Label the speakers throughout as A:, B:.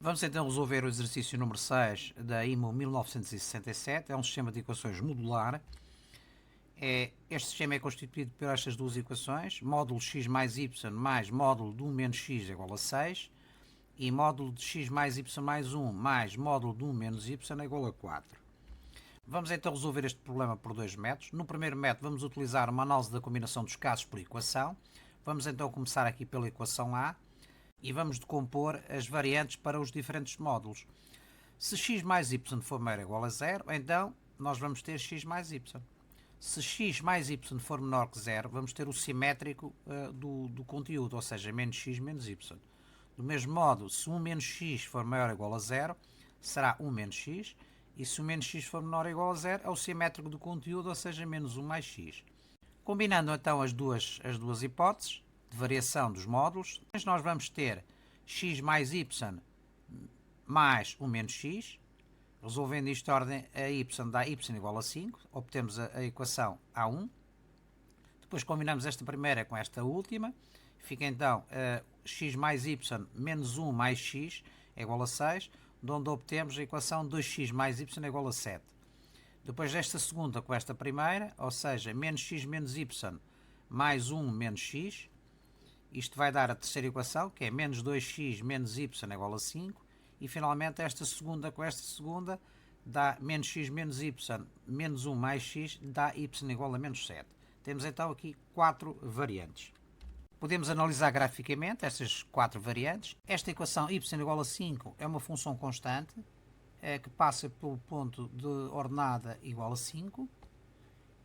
A: Vamos então resolver o exercício número 6 da IMO 1967. É um sistema de equações modular. Este sistema é constituído por estas duas equações, módulo x mais y mais módulo de 1 menos x igual a 6 e módulo de x mais y mais 1 mais módulo de 1 menos y igual a 4. Vamos então resolver este problema por dois métodos. No primeiro método vamos utilizar uma análise da combinação dos casos por equação. Vamos então começar aqui pela equação A e vamos decompor as variantes para os diferentes módulos. Se x mais y for maior ou igual a 0, então nós vamos ter x mais y. Se x mais y for menor que 0, vamos ter o simétrico do conteúdo, ou seja, menos x menos y. Do mesmo modo, se 1 menos x for maior ou igual a 0, será 1 menos x, e se o menos x for menor ou igual a 0, é o simétrico do conteúdo, ou seja, menos 1 mais x. Combinando então as duas hipóteses de variação dos módulos, nós vamos ter x mais y mais 1 menos x. Resolvendo isto de ordem a y dá y igual a 5, obtemos a equação A1. Depois combinamos esta primeira com esta última, fica então x mais y menos 1 mais x é igual a 6, de onde obtemos a equação 2x mais y é igual a 7. Depois desta segunda com esta primeira, ou seja, menos x menos y mais 1 menos x, isto vai dar a terceira equação, que é menos 2x menos y é igual a 5. E finalmente esta segunda com esta segunda dá menos x menos y menos 1 mais x dá y igual a menos 7. Temos então aqui 4 variantes. Podemos analisar graficamente estas 4 variantes. Esta equação y igual a 5 é uma função constante que passa pelo ponto de ordenada igual a 5.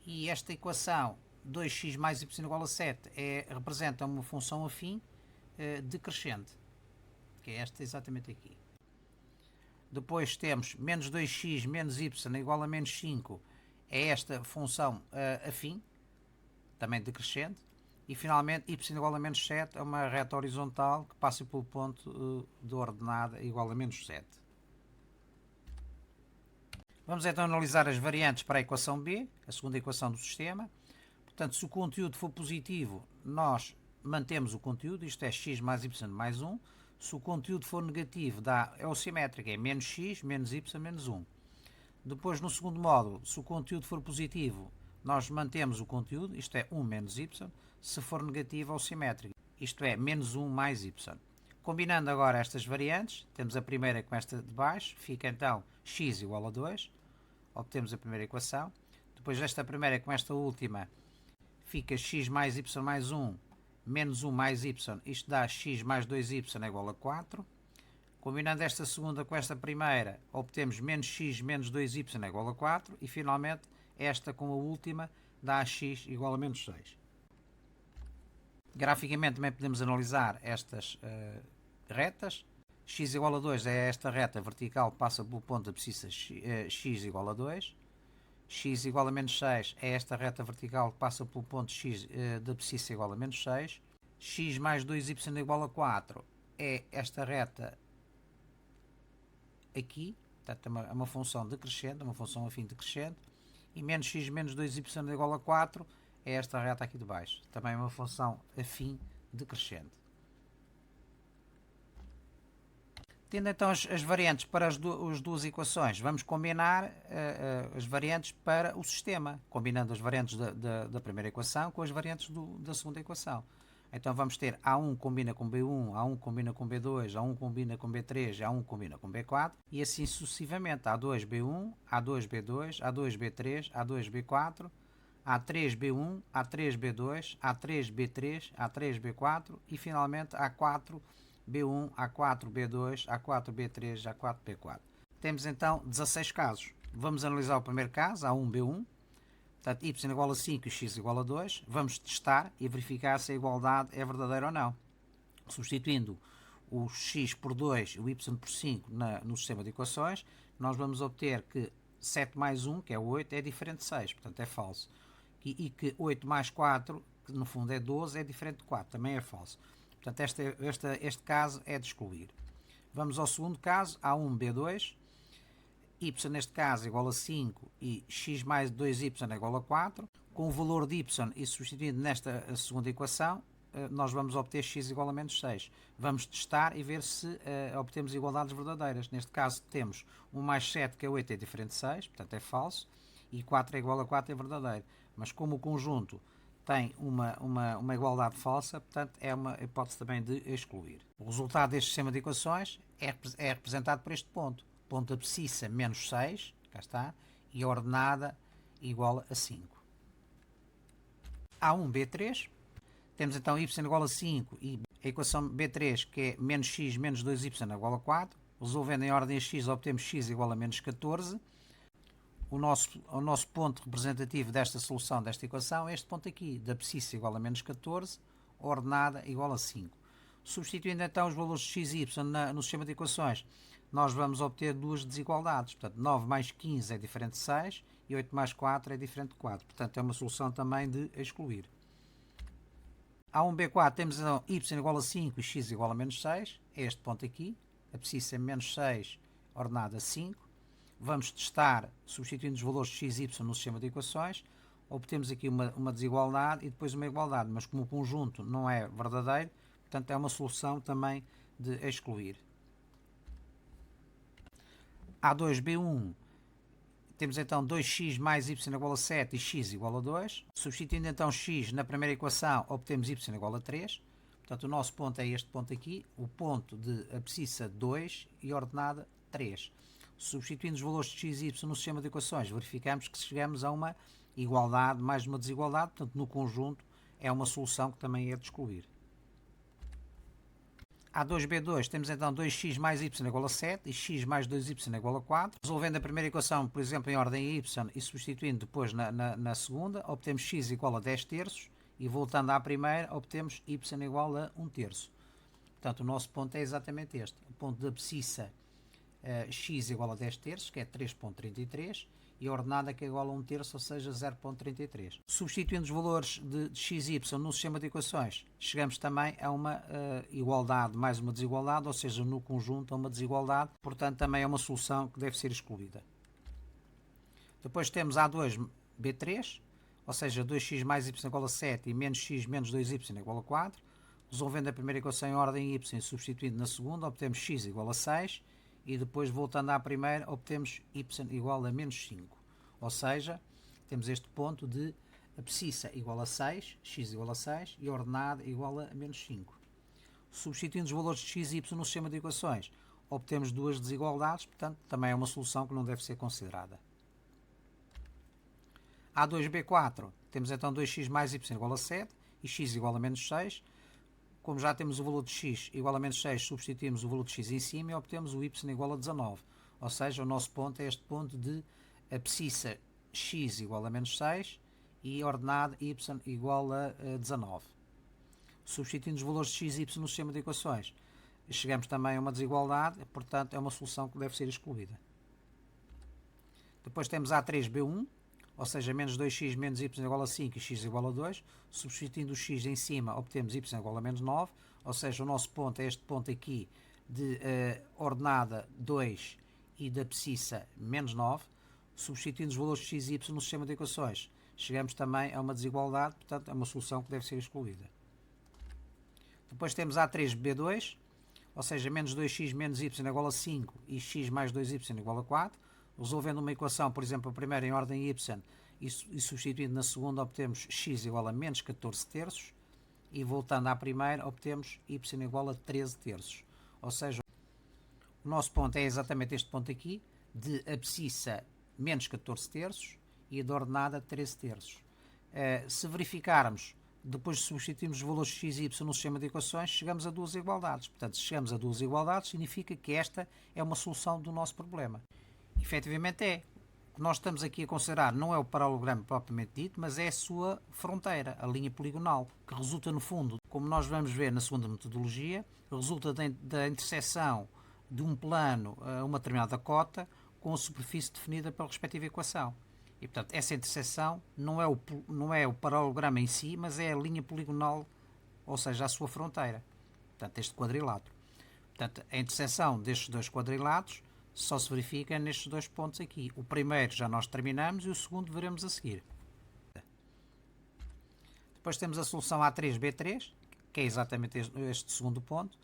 A: E esta equação 2x mais y igual a 7 representa uma função afim decrescente, que é esta exatamente aqui. Depois temos menos 2x menos y igual a menos 5, é esta função afim, também decrescente. E finalmente y igual a menos 7 é uma reta horizontal que passa pelo ponto de ordenada igual a menos 7. Vamos então analisar as variantes para a equação B, a segunda equação do sistema. Portanto, se o conteúdo for positivo, nós mantemos o conteúdo, isto é x mais y mais 1. Se o conteúdo for negativo, é o simétrico, é menos x, menos y, menos 1. Depois, no segundo módulo, se o conteúdo for positivo, nós mantemos o conteúdo, isto é 1 menos y. Se for negativo, é o simétrico, isto é menos 1 mais y. Combinando agora estas variantes, temos a primeira com esta de baixo, fica então x igual a 2. Obtemos a primeira equação. Depois desta primeira com esta última, fica x mais y mais 1 menos 1 mais y, isto dá x mais 2y é igual a 4. Combinando esta segunda com esta primeira, obtemos menos x menos 2y é igual a 4. E finalmente, esta com a última, dá x igual a menos 6. Graficamente também podemos analisar estas retas. X igual a 2 é esta reta vertical que passa pelo ponto da abscissa x igual a 2. X igual a menos 6 é esta reta vertical que passa pelo ponto x da abscissa igual a menos 6. X mais 2y igual a 4 é esta reta aqui, portanto é uma função decrescente, uma função afim decrescente. E menos x menos 2y igual a 4 é esta reta aqui de baixo, também é uma função afim decrescente. Tendo então as variantes para as duas equações, vamos combinar as variantes para o sistema, combinando as variantes da primeira equação com as variantes da segunda equação. Então vamos ter A1 combina com B1, A1 combina com B2, A1 combina com B3, A1 combina com B4 e assim sucessivamente. A2 B1, A2 B2, A2 B3, A2 B4, A3 B1, A3 B2, A3 B3, A3 B4 e finalmente A4 B1, A4 B2, A4 B3, A4 B4. Temos então 16 casos. Vamos analisar o primeiro caso, A1 B1. Portanto, y igual a 5 e x igual a 2. Vamos testar e verificar se a igualdade é verdadeira ou não. Substituindo o x por 2 e o y por 5 no sistema de equações, nós vamos obter que 7 mais 1, que é 8, é diferente de 6, portanto é falso. E que 8 mais 4, que no fundo é 12, é diferente de 4, também é falso. Portanto, este caso é de excluir. Vamos ao segundo caso, A1 B2. Y neste caso é igual a 5 e x mais 2y é igual a 4. Com o valor de y e substituindo nesta segunda equação, nós vamos obter x igual a menos 6. Vamos testar e ver se obtemos igualdades verdadeiras. Neste caso temos 1 mais 7, que é 8, é diferente de 6, portanto é falso, e 4 é igual a 4 é verdadeiro. Mas como o conjunto tem uma igualdade falsa, portanto é uma hipótese também de excluir. O resultado deste sistema de equações é representado por este ponto. Ponto abscissa menos 6, cá está, e a ordenada igual a 5. A1, B3, temos então y igual a 5 e a equação B3, que é menos x menos 2y igual a 4. Resolvendo em ordem a x, obtemos x igual a menos 14. O nosso ponto representativo desta solução desta equação é este ponto aqui, da abscissa igual a menos 14, ordenada igual a 5. Substituindo então os valores de x e y no sistema de equações, nós vamos obter duas desigualdades. Portanto, 9 mais 15 é diferente de 6 e 8 mais 4 é diferente de 4. Portanto, é uma solução também de excluir. A1, B4, temos então y igual a 5 e x igual a menos 6. É este ponto aqui. Abscissa é menos 6, ordenada 5. Vamos testar, substituindo os valores de x e y no sistema de equações. Obtemos aqui uma desigualdade e depois uma igualdade. Mas como o conjunto não é verdadeiro, portanto, é uma solução também de excluir. A2, B1, temos então 2x mais y igual a 7 e x igual a 2. Substituindo então x na primeira equação, obtemos y igual a 3. Portanto, o nosso ponto é este ponto aqui, o ponto de abscissa 2 e ordenada 3. Substituindo os valores de x e y no sistema de equações, verificamos que chegamos a uma igualdade mais uma desigualdade. Portanto, no conjunto é uma solução que também é de excluir. A2B2, temos então 2x mais y igual a 7 e x mais 2y igual a 4. Resolvendo a primeira equação, por exemplo, em ordem a y e substituindo depois na segunda, obtemos x igual a 10 terços e voltando à primeira, obtemos y igual a 1 terço. Portanto, o nosso ponto é exatamente este. O ponto de abscissa x igual a 10 terços, que é 3,33, e a ordenada que é igual a 1 terço, ou seja, 0,33. Substituindo os valores de x e y no sistema de equações, chegamos também a uma igualdade mais uma desigualdade, ou seja, no conjunto a uma desigualdade, portanto também é uma solução que deve ser excluída. Depois temos A2, B3, ou seja, 2x mais y igual a 7 e menos x menos 2y igual a 4. Resolvendo a primeira equação em ordem y e substituindo na segunda, obtemos x igual a 6. E depois, voltando à primeira, obtemos y igual a menos 5. Ou seja, temos este ponto de abscissa igual a 6, x igual a 6 e ordenada igual a menos 5. Substituindo os valores de x e y no sistema de equações, obtemos duas desigualdades, portanto, também é uma solução que não deve ser considerada. A2B4, temos então 2x mais y igual a 7 e x igual a menos 6. Como já temos o valor de x igual a menos 6, substituímos o valor de x em cima e obtemos o y igual a 19. Ou seja, o nosso ponto é este ponto de abscissa x igual a menos 6 e ordenada y igual a 19. Substituindo os valores de x e y no sistema de equações, chegamos também a uma desigualdade, portanto é uma solução que deve ser excluída. Depois temos A3B1, ou seja, menos 2x menos y igual a 5 e x igual a 2. Substituindo o x em cima, obtemos y igual a menos 9. Ou seja, o nosso ponto é este ponto aqui de ordenada 2 e de abscissa menos 9. Substituindo os valores de x e y no sistema de equações, chegamos também a uma desigualdade, portanto é uma solução que deve ser excluída. Depois temos A3B2, ou seja, menos 2x menos y igual a 5 e x mais 2y igual a 4. Resolvendo uma equação, por exemplo, a primeira em ordem y e substituindo na segunda, obtemos x igual a menos 14 terços e voltando à primeira, obtemos y igual a 13 terços. Ou seja, o nosso ponto é exatamente este ponto aqui, de abscissa menos 14 terços e de ordenada 13 terços. Se verificarmos, depois de substituirmos os valores x e y no sistema de equações, chegamos a duas igualdades. Portanto, se chegamos a duas igualdades, significa que esta é uma solução do nosso problema. Efetivamente é. O que nós estamos aqui a considerar não é o paralelogramo propriamente dito, mas é a sua fronteira, a linha poligonal, que resulta no fundo, como nós vamos ver na segunda metodologia, resulta da interseção de um plano a uma determinada cota com a superfície definida pela respectiva equação. E, portanto, essa interseção não é o paralelogramo em si, mas é a linha poligonal, ou seja, a sua fronteira. Portanto, este quadrilátero. Portanto, a interseção destes dois quadriláteros só se verifica nestes dois pontos aqui. O primeiro já nós terminamos e o segundo veremos a seguir. Depois temos a solução A3B3, que é exatamente este segundo ponto.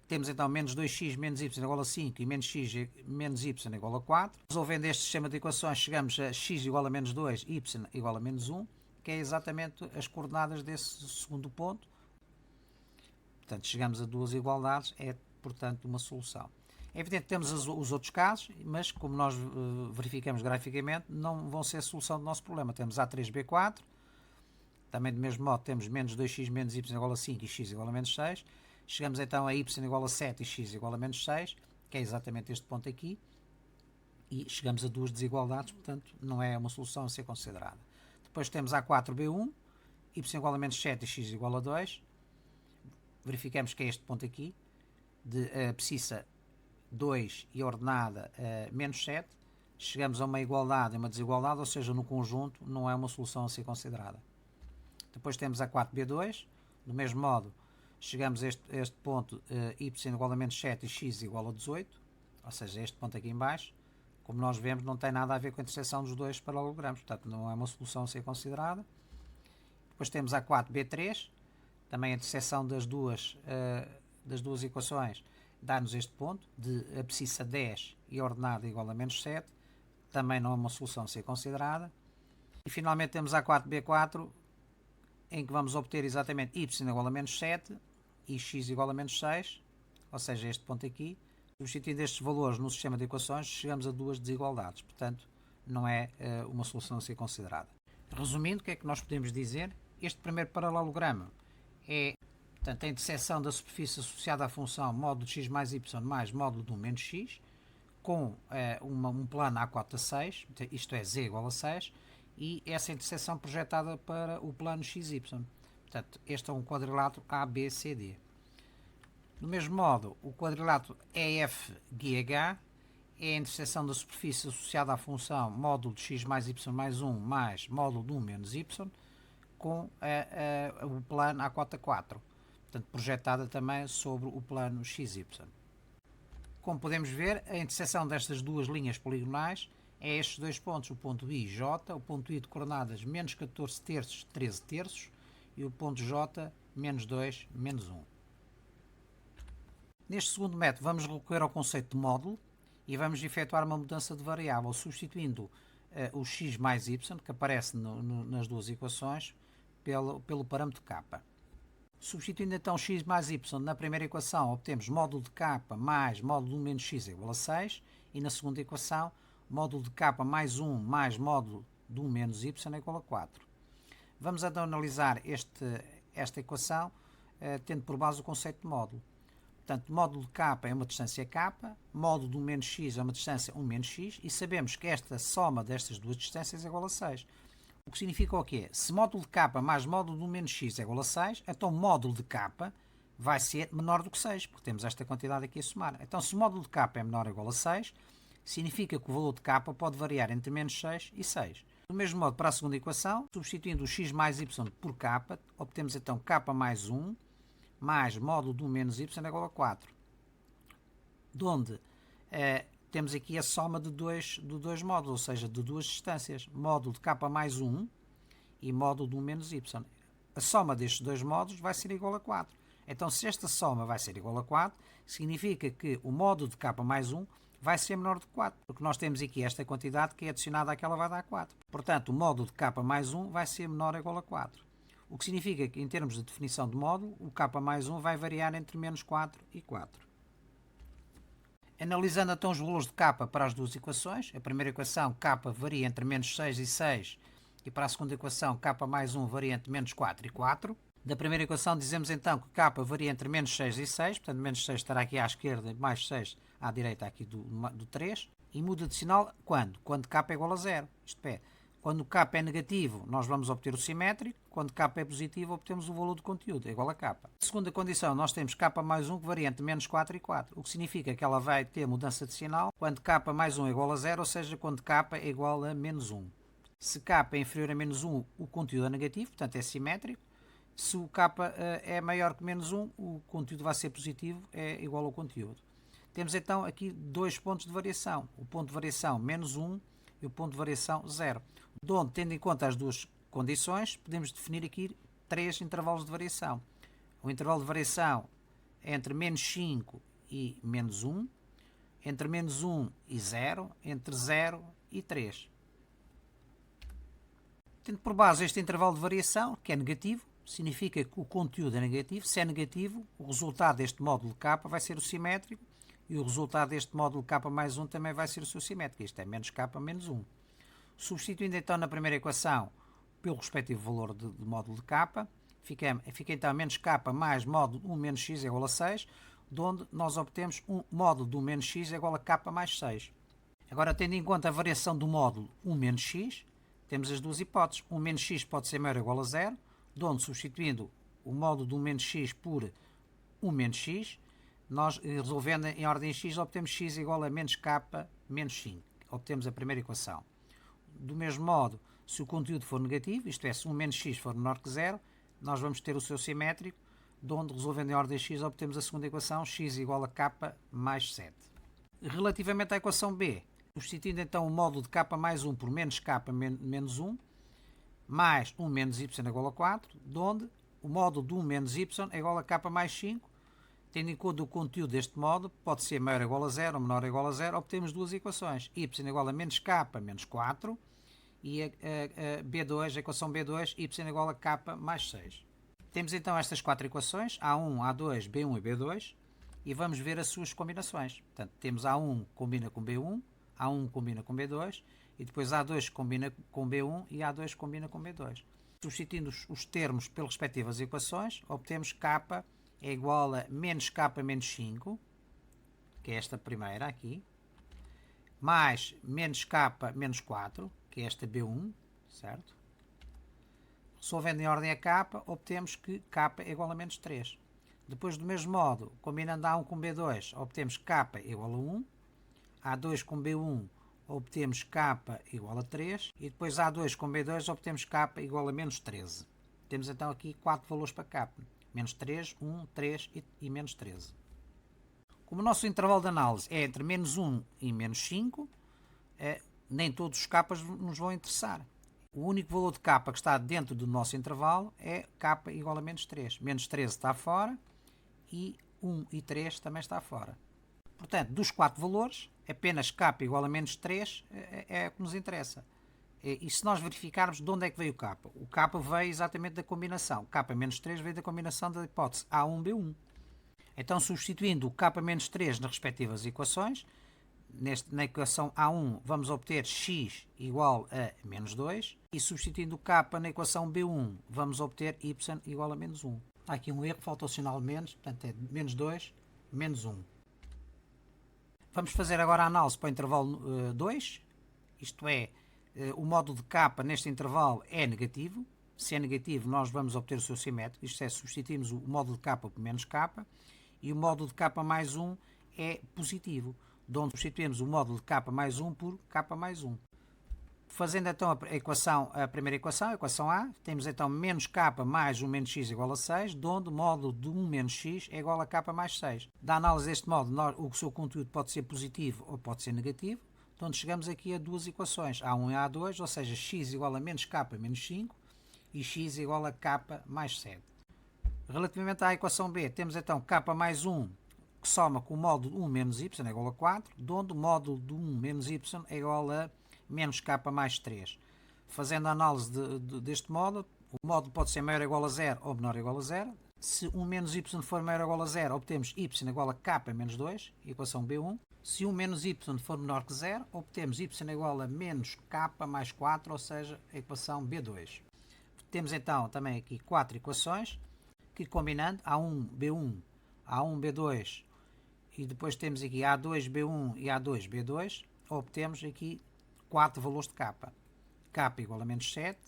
A: Temos então menos 2x menos y igual a 5 e menos x menos y igual a 4. Resolvendo este sistema de equações, chegamos a x igual a menos 2, y igual a menos 1, que é exatamente as coordenadas desse segundo ponto. Portanto, chegamos a duas igualdades, é, portanto, uma solução. É evidente que temos os outros casos, mas como nós verificamos graficamente, não vão ser a solução do nosso problema. Temos A3B4, também do mesmo modo temos menos 2x menos y igual a 5 e x igual a menos 6. Chegamos então a y igual a 7 e x igual a menos 6, que é exatamente este ponto aqui. E chegamos a duas desigualdades, portanto não é uma solução a ser considerada. Depois temos A4B1, y igual a menos 7 e x igual a 2. Verificamos que é este ponto aqui, de abscissa 2 e ordenada menos 7. Chegamos a uma igualdade e uma desigualdade, ou seja, no conjunto não é uma solução a ser considerada. Depois temos a 4B2, do mesmo modo, chegamos a este ponto, y igual a menos 7 e x igual a 18, ou seja, este ponto aqui em baixo, como nós vemos, não tem nada a ver com a interseção dos dois paralelogramas, portanto não é uma solução a ser considerada. Depois temos a 4B3, também a interseção das duas equações dá-nos este ponto, de abscissa 10 e ordenada igual a menos 7, também não é uma solução a ser considerada. E finalmente temos a 4B4, em que vamos obter exatamente y igual a menos 7 e x igual a menos 6, ou seja, este ponto aqui. Substituindo estes valores no sistema de equações, chegamos a duas desigualdades, portanto, não é uma solução a ser considerada. Resumindo, o que é que nós podemos dizer? Este primeiro paralelogramo é, portanto, a interseção da superfície associada à função módulo de x mais y mais módulo de 1 menos x, com um plano A4-6, isto é, z igual a 6, e essa interseção projetada para o plano XY. Portanto, este é um quadrilátero ABCD. Do mesmo modo, o quadrilátero EFGH é a interseção da superfície associada à função módulo de x mais y mais 1 mais módulo de 1 menos y com o plano A4-4. Portanto, projetada também sobre o plano XY. Como podemos ver, a interseção destas duas linhas poligonais é estes dois pontos, o ponto I e J, o ponto I de coordenadas menos 14 terços, 13 terços, e o ponto J, menos 2, menos 1. Neste segundo método, vamos recorrer ao conceito de módulo e vamos efetuar uma mudança de variável, substituindo o x mais y, que aparece nas duas equações, pelo parâmetro k. Substituindo então x mais y na primeira equação, obtemos módulo de k mais módulo de 1 menos x igual a 6, e na segunda equação, módulo de k mais 1 mais módulo de 1 menos y é igual a 4. Vamos então analisar esta equação tendo por base o conceito de módulo. Portanto, módulo de k é uma distância k, módulo de 1 menos x é uma distância 1 menos x, e sabemos que esta soma destas duas distâncias é igual a 6. O que significa o quê? Se módulo de k mais módulo de 1 menos x é igual a 6, então módulo de k vai ser menor do que 6, porque temos esta quantidade aqui a somar. Então, se o módulo de k é menor ou igual a 6, significa que o valor de k pode variar entre menos 6 e 6. Do mesmo modo, para a segunda equação, substituindo o x mais y por k, obtemos então k mais 1 mais módulo de 1 menos y é igual a 4. De onde temos aqui a soma de dois módulos, ou seja, de duas distâncias. Módulo de k mais 1 e módulo de 1 menos y. A soma destes dois módulos vai ser igual a 4. Então, se esta soma vai ser igual a 4, significa que o módulo de k mais 1 vai ser menor do que 4, porque nós temos aqui esta quantidade que é adicionada àquela vai dar 4. Portanto, o módulo de k mais 1 vai ser menor ou igual a 4. O que significa que, em termos de definição de módulo, o k mais 1 vai variar entre menos 4 e 4. Analisando então os valores de k para as duas equações, a primeira equação k varia entre menos 6 e 6, e para a segunda equação k mais 1 varia entre menos 4 e 4. Da primeira equação dizemos então que k varia entre menos 6 e 6, portanto menos 6 estará aqui à esquerda e mais 6 à direita aqui do 3. E muda de sinal quando? Quando k é igual a 0. Isto é, quando k é negativo, nós vamos obter o simétrico. Quando k é positivo, obtemos o valor do conteúdo, é igual a k. Segunda condição, nós temos k mais 1 que varia entre menos 4 e 4, o que significa que ela vai ter mudança de sinal quando k mais 1 é igual a 0, ou seja, quando k é igual a menos 1. Se k é inferior a menos 1, o conteúdo é negativo, portanto é simétrico. Se o k é maior que menos 1, o conteúdo vai ser positivo, é igual ao conteúdo. Temos então aqui dois pontos de variação, o ponto de variação menos 1 e o ponto de variação 0. De onde, tendo em conta as duas condições, podemos definir aqui três intervalos de variação. O intervalo de variação é entre menos 5 e menos 1, entre menos 1 e 0, entre 0 e 3. Tendo por base este intervalo de variação, que é negativo, significa que o conteúdo é negativo. Se é negativo, o resultado deste módulo K vai ser o simétrico e o resultado deste módulo K mais 1 também vai ser o seu simétrico. Isto é menos K menos 1. Substituindo então na primeira equação pelo respectivo valor de módulo de K, fica então menos K mais módulo 1 menos x é igual a 6, de onde nós obtemos um módulo do menos x é igual a K mais 6. Agora, tendo em conta a variação do módulo 1 menos x, temos as duas hipóteses. 1 menos x pode ser maior ou igual a 0, de onde, substituindo o módulo do 1 menos x por 1 menos x, nós, resolvendo em ordem x, obtemos x igual a menos K menos 5. Obtemos a primeira equação. Do mesmo modo, se o conteúdo for negativo, isto é, se 1 menos x for menor que 0, nós vamos ter o seu simétrico, de onde, resolvendo em ordem x, obtemos a segunda equação, x igual a K mais 7. Relativamente à equação B, substituindo então o módulo de K mais 1 por menos K menos 1, mais 1 menos y é igual a 4, de onde o módulo de 1 menos y é igual a K mais 5, tendo em conta o conteúdo deste módulo, pode ser maior ou igual a 0 ou menor ou igual a 0, obtemos duas equações, y igual a menos K menos 4, e a B2, a equação B2, y igual a K mais 6. Temos então estas quatro equações, A1, A2, B1 e B2, e vamos ver as suas combinações. Portanto, temos A1 combina com B1, A1 combina com B2, e depois A2 combina com B1 e A2 combina com B2. Substituindo os termos pelas respectivas equações, obtemos K é igual a menos K menos 5, que é esta primeira aqui, mais menos K menos 4, que é esta B1, certo? Resolvendo em ordem a K, obtemos que K é igual a menos 3. Depois, do mesmo modo, combinando A1 com B2, obtemos K igual a 1, A2 com B1 obtemos K igual a 3 e depois A2 com B2 obtemos K igual a menos 13. Temos então aqui 4 valores para K. Menos 3, 1, 3 e menos 13. Como o nosso intervalo de análise é entre menos 1 e menos 5, nem todos os K nos vão interessar. O único valor de K que está dentro do nosso intervalo é K igual a menos 3. Menos 13 está fora e 1 e 3 também está fora. Portanto, dos 4 valores, apenas K igual a menos 3 é o que nos interessa. E se nós verificarmos de onde é que veio o K? O K veio exatamente da combinação. K menos 3 veio da combinação da hipótese A1, B1. Então, substituindo o K menos 3 nas respectivas equações, na equação A1 vamos obter x igual a menos 2 e substituindo o K na equação B1 vamos obter y igual a menos 1. Há aqui um erro, falta o sinal menos, portanto é menos 2, menos 1. Vamos fazer agora a análise para o intervalo 2, isto é, o módulo de K neste intervalo é negativo. Se é negativo, nós vamos obter o seu simétrico, isto é, substituímos o módulo de K por menos K, e o módulo de K mais 1 é positivo, de onde substituímos o módulo de K mais 1 por K mais 1. Fazendo então a primeira equação, a equação A, temos então menos K mais 1 menos x igual a 6, de onde o módulo de 1 menos x é igual a K mais 6. Da análise deste módulo, o seu conteúdo pode ser positivo ou pode ser negativo, de onde chegamos aqui a duas equações, A1 e A2, ou seja, x igual a menos K menos 5 e x igual a K mais 7. Relativamente à equação B, temos então K mais 1 que soma com o módulo 1 menos y é igual a 4, de onde o módulo de 1 menos y é igual a menos K mais 3. Fazendo a análise deste módulo, o módulo pode ser maior ou igual a 0 ou menor ou igual a 0. Se 1 menos y for maior ou igual a 0, obtemos y igual a K menos 2, equação B1. Se 1 menos y for menor que 0, obtemos y igual a menos K mais 4, ou seja, a equação B2. Temos então também aqui 4 equações, que combinando A1, B1, A1, B2, e depois temos aqui A2, B1 e A2, B2, obtemos aqui 4 valores de K. K igual a menos 7,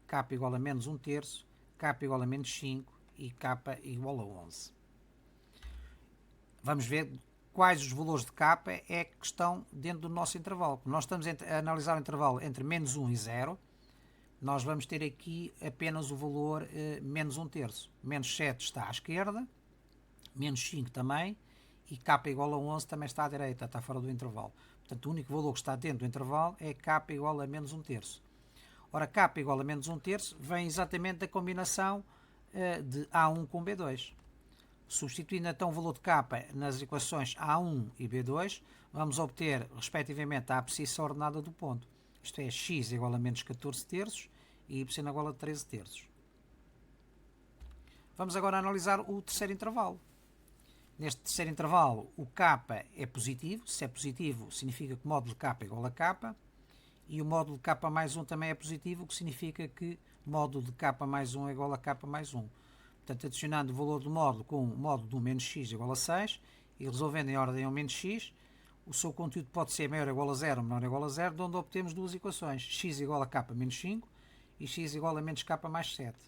A: K igual a menos 1 terço, K igual a menos 5 e K igual a 11. Vamos ver quais os valores de K é que estão dentro do nosso intervalo. Nós estamos a analisar o intervalo entre menos 1 e 0, nós vamos ter aqui apenas o valor menos 1 terço. Menos 7 está à esquerda, menos 5 também, e K igual a 11 também está à direita, está fora do intervalo. Portanto, o único valor que está dentro do intervalo é K igual a menos 1 terço. Ora, K igual a menos 1 terço vem exatamente da combinação de A1 com B2. Substituindo então o valor de k nas equações A1 e B2, vamos obter, respectivamente, a abscissa ordenada do ponto. Isto é, x igual a menos 14 terços e y igual a 13 terços. Vamos agora analisar o terceiro intervalo. Neste terceiro intervalo, o k é positivo. Se é positivo, significa que o módulo k é igual a k. E o módulo k mais 1 também é positivo, o que significa que o módulo de k mais 1 é igual a k mais 1. Portanto, adicionando o valor do módulo com o módulo do menos x igual a 6 e resolvendo em ordem ao menos x, o seu conteúdo pode ser maior ou igual a 0 ou menor ou igual a 0, de onde obtemos duas equações, x igual a k menos 5 e x igual a menos k mais 7.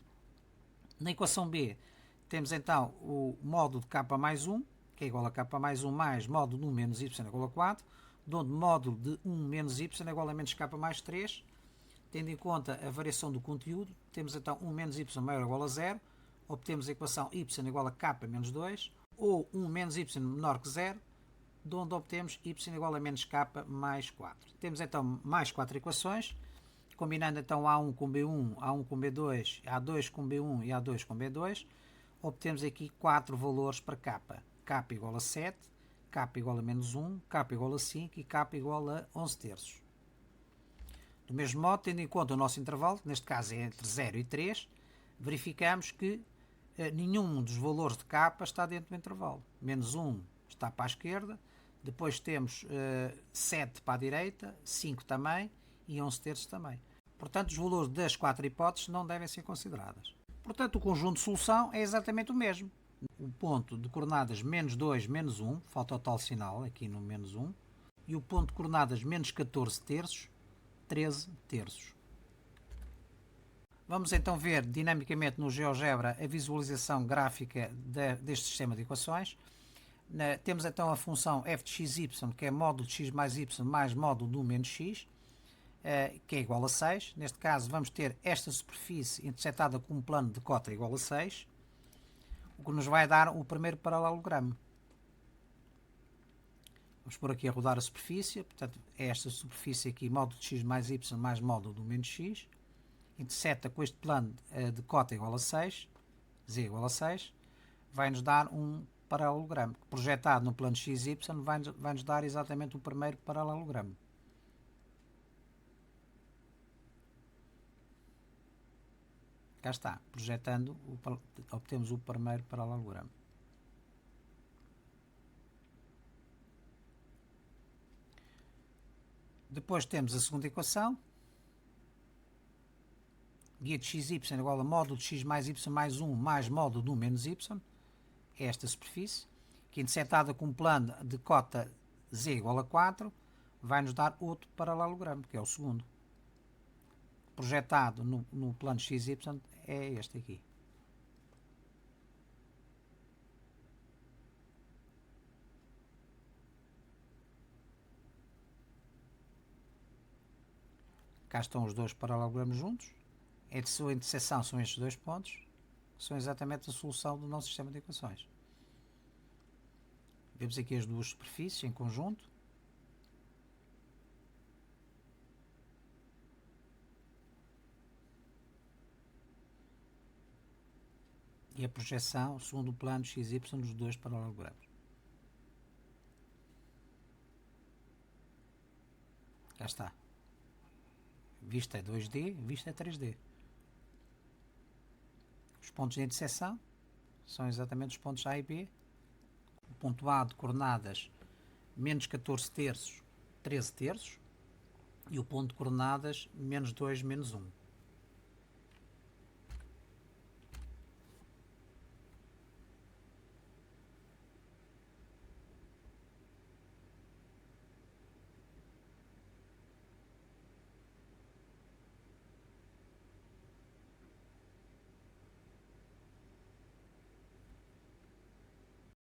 A: Na equação B, temos então o módulo de k mais 1, que é igual a k mais 1 mais módulo de 1 menos y igual a 4, de onde módulo de 1 menos y é igual a menos k mais 3. Tendo em conta a variação do conteúdo, temos então 1 menos y maior ou igual a 0, obtemos a equação y igual a k menos 2, ou 1 menos y menor que 0, de onde obtemos y igual a menos k mais 4. Temos então mais 4 equações, combinando então A1 com B1, A1 com B2, A2 com B1 e A2 com B2, obtemos aqui 4 valores para k. K igual a 7, k igual a menos 1, k igual a 5 e k igual a 11 terços. Do mesmo modo, tendo em conta o nosso intervalo, neste caso é entre 0 e 3, verificamos que nenhum dos valores de k está dentro do intervalo. Menos 1 está para a esquerda, depois temos 7 para a direita, 5 também e 11 terços também. Portanto, os valores das 4 hipóteses não devem ser considerados. Portanto, o conjunto de solução é exatamente o mesmo. O ponto de coordenadas menos 2, menos 1, falta o tal sinal aqui no menos 1, e o ponto de coordenadas menos 14 terços, 13 terços. Vamos então ver dinamicamente no GeoGebra a visualização gráfica deste sistema de equações. Temos então a função f de xy, que é módulo de x mais y mais módulo do menos x, que é igual a 6. Neste caso vamos ter esta superfície interceptada com um plano de cota igual a 6, o que nos vai dar o primeiro paralelogramo. Vamos pôr aqui a rodar a superfície, portanto é esta superfície aqui, módulo de x mais y mais módulo do menos x, intercepta com este plano de cota igual a 6, z igual a 6, vai-nos dar um paralelogramo, que projetado no plano xy vai-nos dar exatamente o primeiro paralelogramo. Cá está, projetando, obtemos o primeiro paralelogramo. Depois temos a segunda equação, guia de xy igual a módulo de x mais y mais 1 mais módulo de 1 menos y, é esta superfície, que interceptada com um plano de cota z igual a 4, vai nos dar outro paralelogramo, que é o segundo. Projetado no plano xy é este aqui. Cá estão os dois paralelogramos juntos. A sua interseção são estes dois pontos, que são exatamente a solução do nosso sistema de equações. Vemos aqui as duas superfícies em conjunto. E a projeção segundo o plano XY dos dois paralelogramos. Já está. Vista é 2D, vista é 3D. Os pontos de interseção são exatamente os pontos A e B. O ponto A de coordenadas menos 14 terços, 13 terços. E o ponto de coordenadas menos 2, menos 1.